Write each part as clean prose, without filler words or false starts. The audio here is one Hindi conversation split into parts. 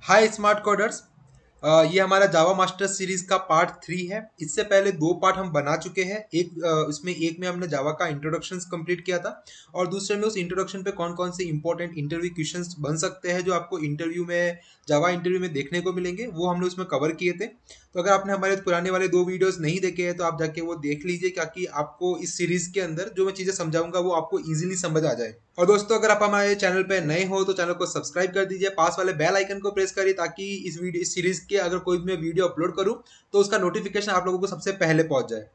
हाय स्मार्ट कोडर्स। ये हमारा जावा मास्टर सीरीज का पार्ट 3 है। इससे पहले दो पार्ट हम बना चुके हैं। एक में हमने जावा का इंट्रोडक्शन कंप्लीट किया था और दूसरे में उस इंट्रोडक्शन पे कौन कौन से इंपॉर्टेंट इंटरव्यू क्वेश्चंस बन सकते हैं जो आपको इंटरव्यू में जावा इंटरव्यू में देखने को मिलेंगे, वो हमने उसमें कवर किए थे। तो अगर आपने हमारे पुराने वाले दो वीडियोस नहीं देखे हैं तो आप जाके वो देख लीजिए, ताकि आपको इस सीरीज के अंदर जो मैं चीज़ें समझाऊंगा वो आपको इजीली समझ आ जाए। और दोस्तों, अगर आप हमारे चैनल पे नए हो तो चैनल को सब्सक्राइब कर दीजिए, पास वाले बेल आइकन को प्रेस करिए, ताकि इस सीरीज के अगर कोई भी मैं वीडियो अपलोड करूं तो उसका नोटिफिकेशन आप लोगों को सबसे पहले पहुंच जाए।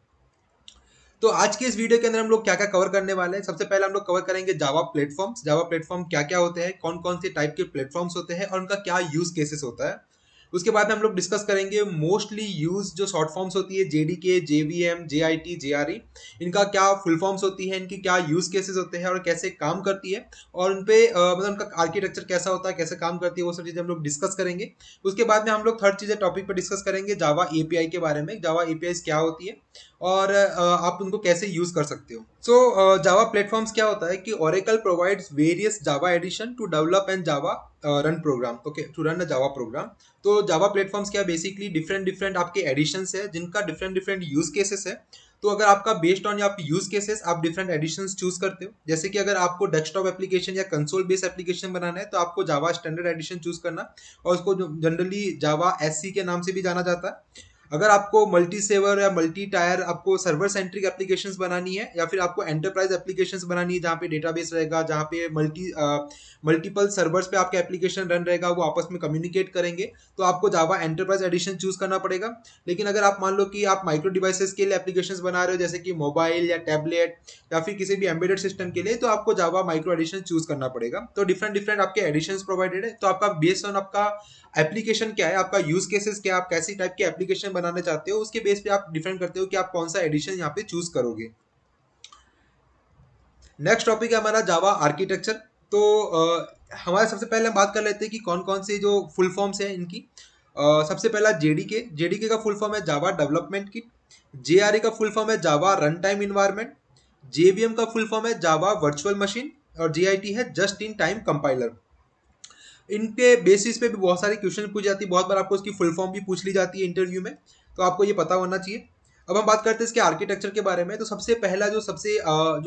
तो आज के इस वीडियो के अंदर हम लोग क्या क्या कवर करने वाले हैं। सबसे पहले हम लोग कवर करेंगे जावा प्लेटफॉर्म्स। जावा प्लेटफॉर्म क्या क्या होते हैं, कौन कौन से टाइप के प्लेटफॉर्म्स होते हैं और उनका क्या यूज केसेस होता है। उसके बाद में हम लोग डिस्कस करेंगे मोस्टली यूज जो शॉर्ट फॉर्म्स होती है, जेडीके, जेवीएम, जेआईटी, जेआरई, इनका क्या फुल फॉर्म्स होती है, इनकी क्या यूज केसेस होते हैं और कैसे काम करती है, और उन पे मतलब उनका आर्किटेक्चर कैसा होता है, कैसे काम करती है, वो सब चीजें हम लोग डिस्कस करेंगे। उसके बाद में हम लोग थर्ड चीजें टॉपिक पर डिस्कस करेंगे जावा एपीआई के बारे में। जावा एपीआई क्या होती है और आप उनको कैसे यूज कर सकते हो। सो जावा प्लेटफॉर्म्स क्या होता है कि Oracle provides various Java edition to develop and Java run program, okay, to run a Java program. तो जावा प्लेटफॉर्म्स क्या, बेसिकली डिफरेंट डिफरेंट आपके एडिशंस है जिनका डिफरेंट डिफरेंट यूज केसेस है। तो अगर आपका बेस्ड ऑन आप यूज केसेस आप डिफरेंट एडिशंस चूज करते हो। जैसे कि अगर आपको डेस्कटॉप एप्लीकेशन या कंसोल बेस्ड एप्लीकेशन बनाना है तो आपको जावा स्टैंडर्ड एडिशन चूज करना, और उसको जनरली जावा एससी के नाम से भी जाना जाता है। अगर आपको मल्टी सेवर या मल्टी टायर आपको सर्वर सेंट्रिक एप्लीकेशंस बनानी है, या फिर आपको एंटरप्राइज एप्लीकेशंस बनानी है जहाँ पे डेटाबेस रहेगा, जहाँ पे मल्टीपल सर्वर्स पे आपका एप्लीकेशन रन रहेगा, वो आपस में कम्युनिकेट करेंगे, तो आपको जावा एंटरप्राइज एडिशन चूज करना पड़ेगा। लेकिन अगर आप मान लो कि आप माइक्रो डिवाइसेस के लिए एप्लीकेशंस बना रहे हो, जैसे कि मोबाइल या टैबलेट या फिर किसी भी एम्बेडेड सिस्टम के लिए, तो आपको जावा माइक्रो एडिशन चूज करना पड़ेगा। तो डिफरेंट डिफरेंट आपके एडिशंस प्रोवाइडेड है। तो आपका बेस्ड ऑन आपका एप्लीकेशन क्या है, आपका यूज केसेस क्या है, आप कैसी टाइप के एप्लीकेशन बनाना चाहते हो, उसके बेस पे आप डिफरेंट करते हो कि आप कौन सा एडिशन यहाँ पे चूज करोगे। नेक्स्ट टॉपिक है हमारा जावा आर्किटेक्चर। तो हमारे सबसे पहले हम बात कर लेते हैं कि कौन कौन से जो फुल फॉर्म्स हैं इनकी। सबसे पहला जेडीके। जेडीके का फुल फॉर्म है जावा डेवलपमेंट किट। जेआरई का फुल फॉर्म है जावा रन टाइम इन्वायरमेंट। जेवीएम का फुल फॉर्म है जावा वर्चुअल मशीन। और जीआईटी है जस्ट इन टाइम कंपाइलर। इनके बेसिस पे भी बहुत सारे क्वेश्चन पूछ जाती है, बहुत बार आपको इसकी फुल फॉर्म भी पूछ ली जाती है इंटरव्यू में, तो आपको ये पता होना चाहिए। अब हम बात करते हैं इसके आर्किटेक्चर के बारे में। तो सबसे पहला जो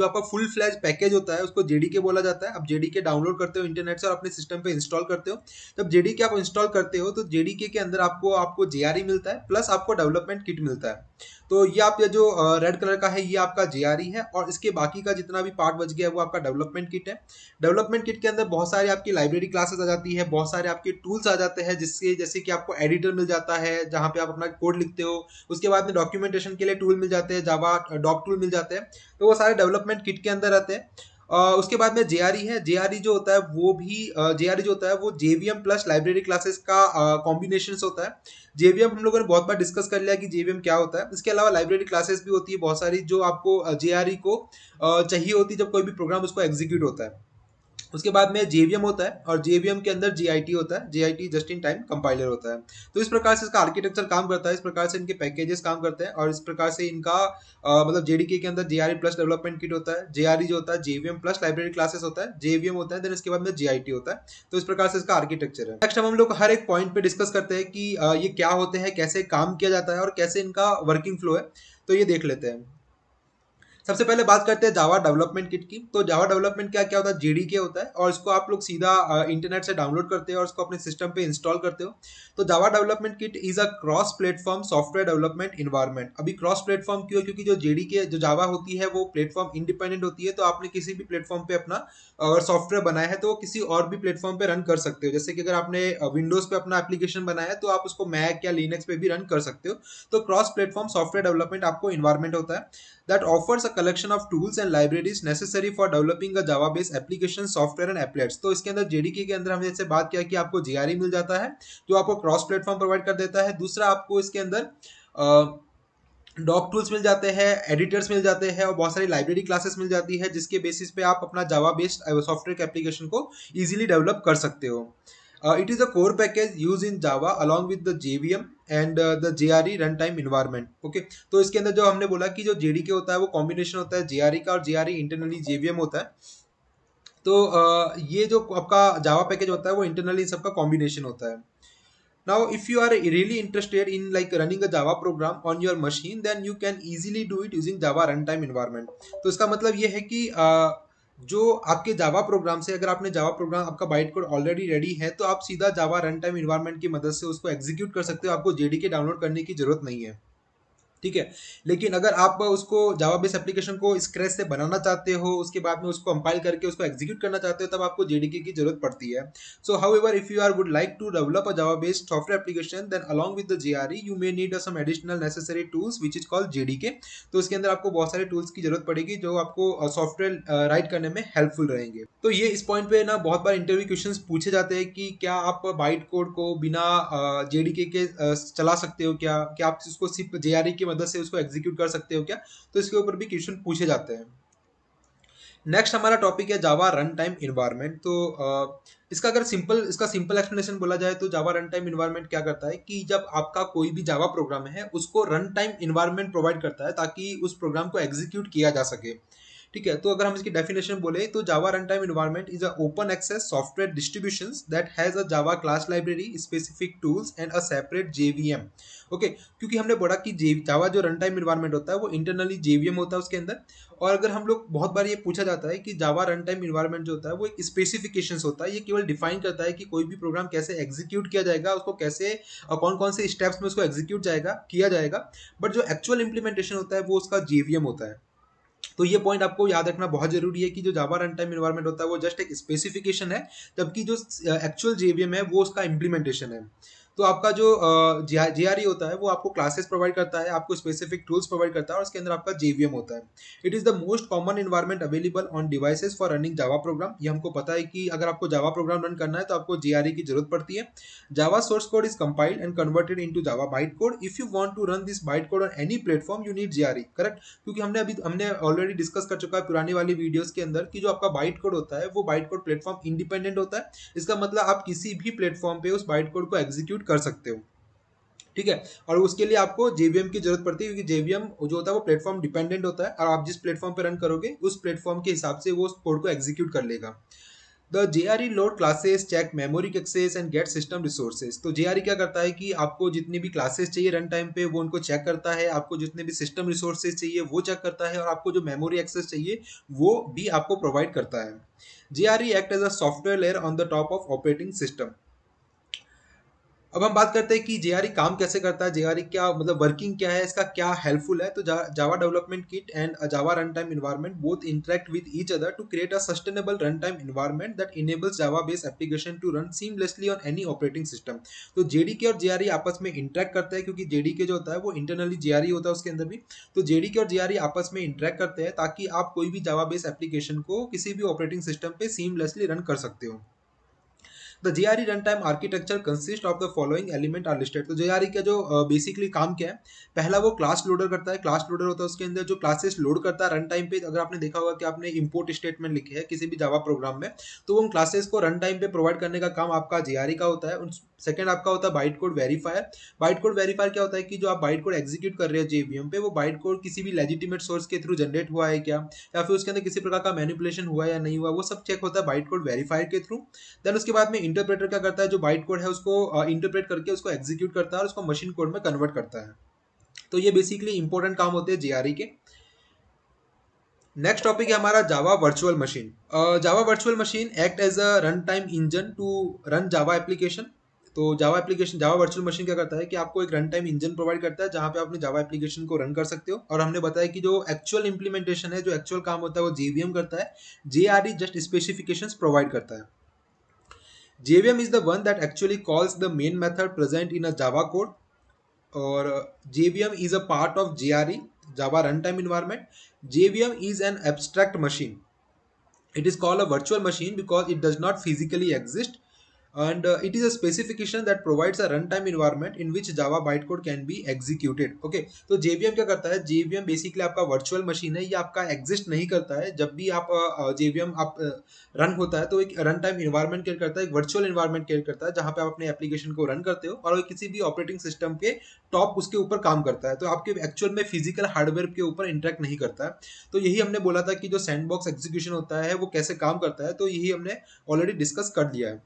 आपका फुल फ्लैज पैकेज होता है उसको जेडीके बोला जाता है। अब जेडीके डाउनलोड करते हो इंटरनेट से और अपने सिस्टम पे इंस्टॉल करते हो। जब जेडीके आप इंस्टॉल करते हो तो जेडीके के अंदर आपको आपको जेआरई मिलता है, प्लस आपको डेवलपमेंट किट मिलता है। तो ये जो रेड कलर का है ये आपका जेआरई है, और इसके बाकी का जितना भी पार्ट बच गया है वो आपका डेवलपमेंट किट है। डेवलपमेंट किट के अंदर बहुत सारी आपकी लाइब्रेरी क्लासेस आ जाती है, बहुत सारे आपके टूल्स आ जाते हैं, जिससे जैसे कि आपको एडिटर मिल जाता है जहाँ पे आप अपना कोड लिखते हो। उसके बाद में डॉक्यूमेंटेशन के लिए टूल मिल जाते हैं, जावा डॉक टूल मिल जाते हैं। तो वो सारे डेवलपमेंट किट के अंदर रहते हैं। उसके बाद में जेआरई है। जेआरई जो होता है वो भी जेआरई जो होता है वो जेवीएम प्लस लाइब्रेरी क्लासेस का कॉम्बिनेशन होता है। जेवीएम हम लोगों ने बहुत बार डिस्कस कर लिया कि जेवीएम क्या होता है। इसके अलावा लाइब्रेरी क्लासेस भी होती है बहुत सारी, जो आपको जेआरई को चाहिए होती है जब कोई भी प्रोग्राम उसको एग्जीक्यूट होता है। उसके बाद में जेवीएम होता है, और जेवीएम के अंदर जीआईटी होता है। JIT just in time compiler होता है। तो इस प्रकार से इसका आर्किटेक्चर काम करता है, इस प्रकार से इनके पैकेजेस काम करते हैं, और इस प्रकार से इनका मतलब जेडीके के अंदर जेआरई प्लस डेवलपमेंट किट होता है, जेआरई जो होता है जेवीएम प्लस लाइब्रेरी क्लासेस होता है, जेवीएम होता है, देन इसके बाद में जीआईटी होता है। तो इस प्रकार से इसका आर्किटेक्चर है। नेक्स्ट हम लोग हर एक पॉइंट पे डिस्कस करते हैं कि ये क्या होते हैं, कैसे काम किया जाता है और कैसे इनका वर्किंग फ्लो है। तो ये देख लेते हैं। सबसे पहले बात करते हैं जावा डेवलपमेंट किट की। तो जावा डेवलपमेंट क्या क्या होता है, जेडीके होता है, और इसको आप लोग सीधा इंटरनेट से डाउनलोड करते हो और उसको अपने सिस्टम पे इंस्टॉल करते हो। तो Java development kit is a cross platform software development environment. अभी क्रॉस प्लेटफॉर्म क्यों, क्योंकि जो जेडीके जो जावा होती है वो प्लेटफॉर्म इंडिपेंडेंट होती है। तो आपने किसी भी प्लेटफॉर्म पे अपना अगर सॉफ्टवेयर बनाया है तो वो किसी और भी प्लेटफॉर्म पे रन कर सकते हो। जैसे कि अगर आपने विंडोज पे अपना एप्लीकेशन बनाया है तो आप उसको मैक या लिनक्स पे भी रन कर सकते हो। तो क्रॉस प्लेटफॉर्म सॉफ्टवेयर डेवलपमेंट आपको इन्वायरमेंट होता है that offers a collection of tools and libraries necessary for developing a Java based application software and applets। तो इसके अंदर जेडीके के अंदर हमने जैसे बात किया कि आपको जेआरई मिल जाता है जो आपको क्रॉस प्लेटफॉर्म प्रोवाइड कर देता है। दूसरा, आपको इसके अंदर डॉक टूल्स मिल जाते हैं, एडिटर्स मिल जाते हैं, और बहुत सारी लाइब्रेरी क्लासेस मिल जाती है जिसके बेसिस पे आप अपना जावा बेस्ड सॉफ्टवेयर एप्लीकेशन को इजीली डेवलप कर सकते हो। It is a core package use in Java along with the JVM and the JRE run time environment. Okay, तो इसके अंदर जो हमने बोला कि जो जेडीके होता है वो कॉम्बिनेशन होता है जेआरई का, और जेआरई इंटरनली जेवीएम होता है। तो ये जो आपका जावा पैकेज होता है वो इंटरनली सबका कॉम्बिनेशन होता है. Now, if you are really interested in like running a Java program on your machine, then you can easily do it using Java runtime environment. तो इसका मतलब ये है कि जो आपके जावा प्रोग्राम से, अगर आपने जावा प्रोग्राम आपका बाइट कोड ऑलरेडी रेडी है, तो आप सीधा जावा रन टाइम इन्वायरमेंट की मदद से उसको एग्जीक्यूट कर सकते हो. आपको जेडीके डाउनलोड करने की जरूरत नहीं है. ठीक है. लेकिन अगर आप उसको जावा बेस एप्लीकेशन को स्क्रैच से बनाना चाहते हो, उसके बाद में उसको कंपाइल करके उसको एग्जीक्यूट करना चाहते हो, तब आपको जेडीके की जरूरत पड़ती है. So however if you are would like to develop a Java based software application, then along with the JRE you may need some additional necessary tools which is called JDK. तो इसके अंदर आपको बहुत सारे टूल्स की जरूरत पड़ेगी जो आपको सॉफ्टवेयर राइट करने में हेल्पफुल रहेंगे. तो ये इस पॉइंट पे ना बहुत बार इंटरव्यू क्वेश्चंस पूछे जाते हैं कि क्या आप बाइट कोड को बिना जेडीके के चला सकते हो, क्या क्या आप उसको सिर्फ जेआरई की मदद से उसको एग्जीक्यूट कर सकते हो क्या. तो इसके ऊपर भी क्वेश्चन पूछे जाते हैं. नेक्स्ट हमारा टॉपिक है जावा रन टाइम इन्वायरमेंट. तो इसका सिंपल एक्सप्लेनेशन बोला जाए तो जावा रन टाइम इन्वायरमेंट क्या करता है कि जब आपका कोई भी जावा प्रोग्राम है उसको रन टाइम इन्वायरमेंट प्रोवाइड करता है ताकि उस प्रोग्राम को एग्जीक्यूट किया जा सके. ठीक है. तो अगर हम इसकी डेफिनेशन बोले तो Java run time environment is a open access software distributions that has a Java class library, specific tools and a separate JVM. Okay. क्योंकि हमने बोला कि जावा जो रन टाइम इन्वायरमेंट होता है वो इंटरनली जेवीएम होता है उसके अंदर. और अगर हम लोग बहुत बार ये पूछा जाता है कि जावा रन टाइम इन्वायरमेंट जो होता है वो एक स्पेसिफिकेशंस होता है. ये केवल डिफाइन करता है कि कोई भी प्रोग्राम कैसे एग्जीक्यूट किया जाएगा, उसको कैसे कौन कौन से स्टेप्स में उसको एग्जीक्यूट किया जाएगा. बट जो एक्चुअल इंप्लीमेंटेशन होता है वो उसका जेवीएम होता है. तो ये पॉइंट आपको याद रखना बहुत जरूरी है कि जो जावा रन टाइम इन्वायरमेंट होता है वो जस्ट एक स्पेसिफिकेशन है, जबकि जो एक्चुअल जेवीएम है वो उसका इम्प्लीमेंटेशन है. तो आपका जो जेआरई होता है वो आपको क्लासेस प्रोवाइड करता है, आपको स्पेसिफिक टूल्स प्रोवाइड करता है और उसके अंदर आपका जेवीएम होता है. It is the most common environment available on devices for running Java program. ये हमको पता है कि अगर आपको जावा प्रोग्राम रन करना है तो आपको जेआरई की जरूरत पड़ती है. Java source code is compiled and converted into Java byte code. If you want to run this byte code on any platform you need JRE. Correct. क्योंकि हमने ऑलरेडी डिस्कस कर चुका है पुरानी वाली वीडियोस के अंदर कि जो आपका बाइट कोड होता है वो बाइट कोड प्लेटफॉर्म इंडिपेंडेंट होता है. इसका मतलब आप किसी भी प्लेटफॉर्म पे उस बाइट कोड को एग्जीक्यूट कर सकते हो. ठीक है. और उसके लिए आपको जेवीएम की जरूरत पड़ती है क्योंकि जेवीएम जो होता है वो प्लेटफॉर्म डिपेंडेंट होता है और आप जिस प्लेटफॉर्म पे रन करोगे उस प्लेटफॉर्म के हिसाब से वो उस कोड को एग्जीक्यूट कर लेगा. The JRE load classes, check memory access and get system resources. तो जेआरई क्या करता है कि आपको जितनी भी क्लासेस चाहिए रन टाइम पे वो उनको चेक करता है, आपको जितने भी सिस्टम रिसोर्सेज चाहिए वो चेक करता है और आपको जो मेमोरी एक्सेस चाहिए वो भी आपको प्रोवाइड करता है. JRE act as a software layer on the top of operating system. अब हम बात करते हैं कि जेआरई काम कैसे करता है, जेआरई क्या मतलब वर्किंग क्या है, इसका क्या हेल्पफुल है. तो Java development kit and Java run time environment both interact with each other to create a sustainable run time environment that enables Java based application to run seamlessly on any operating system. तो जेडीके और जेआरई आपस में इंटरेक्ट करते हैं क्योंकि जेडीके जो होता है वो इंटरनली जेआरई होता है उसके अंदर भी. तो जेडीके और जेआरई आपस में इंटरेक्ट करते हैं ताकि आप कोई भी जावा बेस्ड एप्लीकेशन को किसी भी ऑपरेटिंग सिस्टम पे सीमलेसली रन कर सकते हो. The JRE run time architecture consist of the following element are listed. तो जेआरई का जो बेसिकली काम क्या है, पहला वो क्लास लोडर करता है. क्लास लोडर होता है उसके अंदर जो क्लासेस लोड करता है रन टाइम पे. अगर आपने देखा होगा कि आपने इंपोर्ट स्टेटमेंट लिखे हैं किसी भी जावा प्रोग्राम में तो उन क्लासेस को रन टाइम पे प्रोवाइड करने का काम आपका जेआरई का होता है. सेकंड आपका होता है byte code verifier. Byte code verifier क्या होता है कि जो आप बाइट कोड एग्जीक्यूट कर रहे हो जेवीएम पे वो बाइट कोड किसी भी लेजिटिमेट सोर्स के थ्रू जनरेट हुआ है क्या, या फिर उसके अंदर किसी प्रकार का मैनिपुलेशन हुआ या नहीं हुआ, वो सब चेक होता है बाइट कोड वेरीफायर के थ्रू. देन उसके बाद में इंटरप्रेटर क्या करता है, जो बाइट कोड है उसको इंटरप्रेट करके उसको एग्जीक्यूट करता है और उसको मशीन कोड में कन्वर्ट करता है. तो ये बेसिकली इंपॉर्टेंट काम होते हैं जेआरई के. नेक्स्ट टॉपिक है हमारा Java virtual machine. Java virtual machine act as a run time engine to run Java application. तो जावा वर्चुअल मशीन क्या करता है कि आपको एक रन टाइम इंजन प्रोवाइड करता है जहां पे आप अपने जावा एप्लीकेशन को रन कर सकते हो. और हमने बताया कि जो एक्चुअल इंप्लीमेंटेशन है, जो एक्चुअल काम होता है वो जेवीएम करता है. जेआरई जस्ट स्पेसिफिकेशंस प्रोवाइड करता है. JVM is the one that actually calls the main method present in a Java code, or JVM is a part of JRE, Java Runtime Environment. JVM is an abstract machine. It is called a virtual machine because it does not physically exist. and it is a specification that provides a runtime environment in which Java bytecode can be executed. Okay, तो JVM क्या करता है? JVM बेसिकली आपका वर्चुअल मशीन है, ये आपका एग्जिस्ट नहीं करता है। जब भी आप JVM आप रन होता है तो एक रन टाइम इन्वायरमेंट क्रिएट करता है, एक वर्चुअल इन्वायरमेंट क्रिएट करता है जहां पे आप अपने एप्लीकेशन को रन करते हो और वो किसी भी ऑपरेटिंग सिस्टम के टॉप उसके ऊपर काम करता है, तो आपके एक्चुअल में फिजिकल हार्डवेयर के ऊपर इंटरेक्ट नहीं करता है। तो यही हमने बोला था कि जो सैंडबॉक्स एग्जीक्यूशन होता है वो कैसे काम करता है, तो यही हमने ऑलरेडी डिस्कस कर लिया है।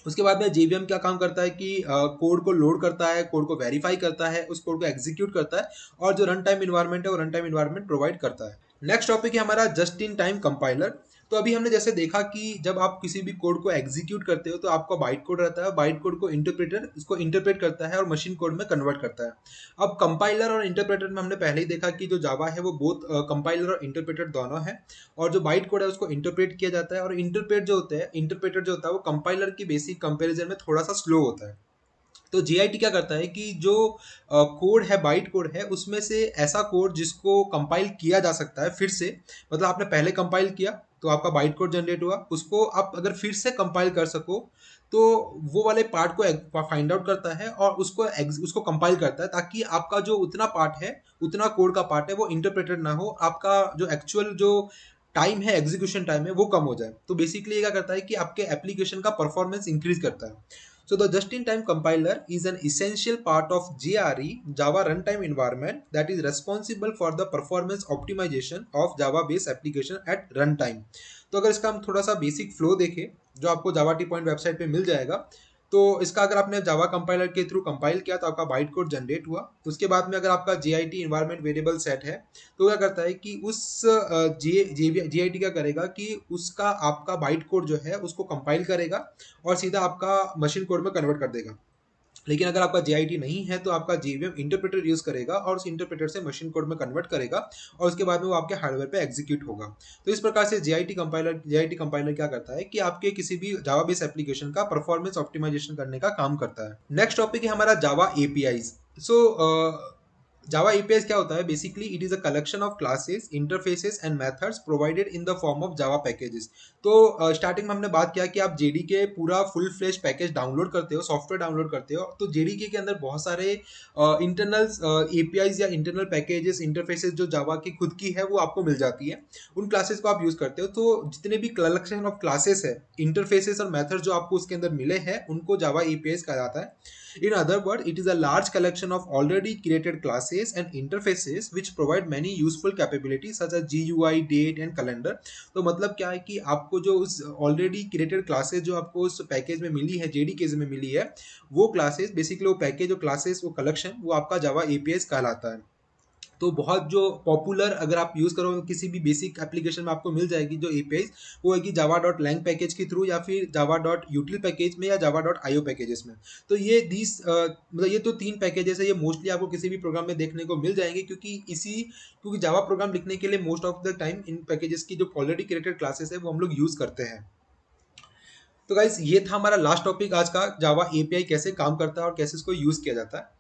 उसके बाद में जेवीएम क्या काम करता है कि कोड को लोड करता है, कोड को वेरीफाई करता है, उस कोड को एग्जीक्यूट करता है और जो रन टाइम इन्वायरमेंट है वो रन टाइम इन्वायरमेंट प्रोवाइड करता है। नेक्स्ट टॉपिक है हमारा जस्ट इन टाइम कंपाइलर। तो अभी हमने जैसे देखा कि जब आप किसी भी कोड को एग्जीक्यूट करते हो तो आपका बाइट कोड रहता है, बाइट कोड को इंटरप्रेटर इसको इंटरप्रेट करता है और मशीन कोड में कन्वर्ट करता है। अब कंपाइलर और इंटरप्रेटर में हमने पहले ही देखा कि जो जावा है वो बोथ कंपाइलर और इंटरप्रेटर दोनों है, और जो बाइट कोड है उसको इंटरप्रेट किया जाता है, और इंटरप्रेटर जो होता है वो कंपाइलर की बेसिक कंपैरिजन में थोड़ा सा स्लो होता है। तो जीआईटी क्या करता है कि जो कोड है, बाइट कोड है, उसमें से ऐसा कोड जिसको कंपाइल किया जा सकता है फिर से, मतलब आपने पहले कंपाइल किया तो आपका बाइट कोड जनरेट हुआ, उसको आप अगर फिर से कंपाइल कर सको तो वो वाले पार्ट को फाइंड आउट करता है और उसको कंपाइल करता है, ताकि आपका जो उतना पार्ट है, उतना कोड का पार्ट है वो इंटरप्रेटेड ना हो, आपका जो एक्चुअल जो टाइम है, एग्जीक्यूशन टाइम है, वो कम हो जाए। तो बेसिकली ये क्या करता है कि आपके एप्लीकेशन का परफॉर्मेंस इंक्रीज करता है। So the just-in-time compiler is an essential part of JRE, Java Runtime Environment, that is responsible for the performance optimization of Java-based application at runtime. तो अगर इसका हम थोड़ा सा बेसिक फ्लो देखें जो आपको जावा टी पॉइंट वेबसाइट पे मिल जाएगा, तो इसका अगर आपने जावा कंपाइलर के थ्रू कंपाइल किया तो आपका बाइट कोड जनरेट हुआ। उसके बाद में अगर आपका जीआईटी इन्वायरमेंट वेरिएबल सेट है तो क्या करता है कि उस जीआईटी क्या करेगा कि उसका आपका बाइट कोड जो है उसको कंपाइल करेगा और सीधा आपका मशीन कोड में कन्वर्ट कर देगा। लेकिन अगर आपका जीआईटी नहीं है तो आपका जेवीएम इंटरप्रेटर यूज करेगा और उस इंटरप्रेटर से मशीन कोड में कन्वर्ट करेगा और उसके बाद में वो आपके हार्डवेयर पे एग्जीक्यूट होगा। तो इस प्रकार से जीआईटी कंपाइलर क्या करता है कि आपके किसी भी जावा बेस्ड एप्लीकेशन का परफॉर्मेंस ऑप्टिमाइजेशन करने का काम करता है। नेक्स्ट टॉपिक है हमारा जावा एपीआईज। सो Java APIs क्या होता है? Basically it is a collection of classes, interfaces and methods provided in the form of Java packages. तो स्टार्टिंग में हमने बात किया कि आप जेडीके पूरा फुल फ्लेश पैकेज डाउनलोड करते हो, सॉफ्टवेयर डाउनलोड करते हो, तो जेडीके के अंदर बहुत सारे इंटरनल एपीआईज या इंटरनल पैकेजेस, इंटरफेसेस जो जावा की खुद की है वो आपको मिल जाती है। उन क्लासेस को आप यूज करते हो, तो जितने भी कलेक्शन ऑफ क्लासेस है, इंटरफेसेस और मेथड्स जो आपको उसके अंदर मिले हैं उनको जावा एपीआईज कहा जाता है। In other words, it is a large collection of already created classes and interfaces which provide many useful capabilities such as GUI, date and calendar. तो मतलब क्या है कि आपको जो उस already created classes जो आपको उस पैकेज में मिली है, जेडीके में मिली है, वो क्लासेस बेसिकली वो पैकेज, वो क्लासेस, वो कलेक्शन, वो आपका जावा एपीआई कहलाता है। तो बहुत जो पॉपुलर अगर आप यूज़ करो किसी भी बेसिक एप्लीकेशन में आपको मिल जाएगी जो एपीआई, वो है कि जावा डॉट लैंग पैकेज के थ्रू या फिर जावा डॉट यूटिल पैकेज में या जावा डॉट आईओ पैकेजेस में। तो ये मतलब ये तो तीन पैकेजेस है, ये मोस्टली आपको किसी भी प्रोग्राम में देखने को मिल जाएंगे, क्योंकि जावा प्रोग्राम लिखने के लिए most of the time in packages की जो ऑलरेडी क्रिएटेड क्लासेस है वो हम लोग यूज़ करते हैं। तो गाइस ये था हमारा लास्ट टॉपिक आज का, जावा एपीआई कैसे काम करता है और कैसे इसको यूज़ किया जाता है।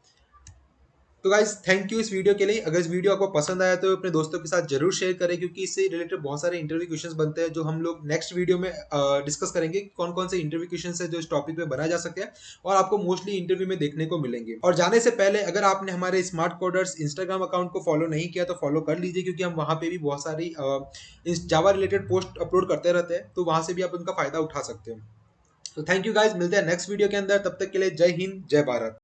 तो गाइज थैंक यू इस वीडियो के लिए। अगर इस वीडियो आपको पसंद आया तो अपने दोस्तों के साथ जरूर शेयर करें, क्योंकि इससे रिलेटेड बहुत सारे इंटरव्यू क्वेश्चंस बनते हैं जो हम लोग नेक्स्ट वीडियो में डिस्कस करेंगे। कौन कौन से इंटरव्यू क्वेश्चंस है जो इस टॉपिक पे बनाए जा सके और आपको मोस्टली इंटरव्यू में देखने को मिलेंगे। और जाने से पहले अगर आपने हमारे स्मार्ट कोडर्स इंस्टाग्राम अकाउंट को फॉलो नहीं किया तो फॉलो कर लीजिए, क्योंकि हम वहाँ पे भी बहुत सारी जावा रिलेटेड पोस्ट अपलोड करते रहते हैं, तो वहाँ से भी आप उनका फायदा उठा सकते हो। तो थैंक यू गाइज, मिलते हैं नेक्स्ट वीडियो के अंदर, तब तक के लिए जय हिंद, जय भारत।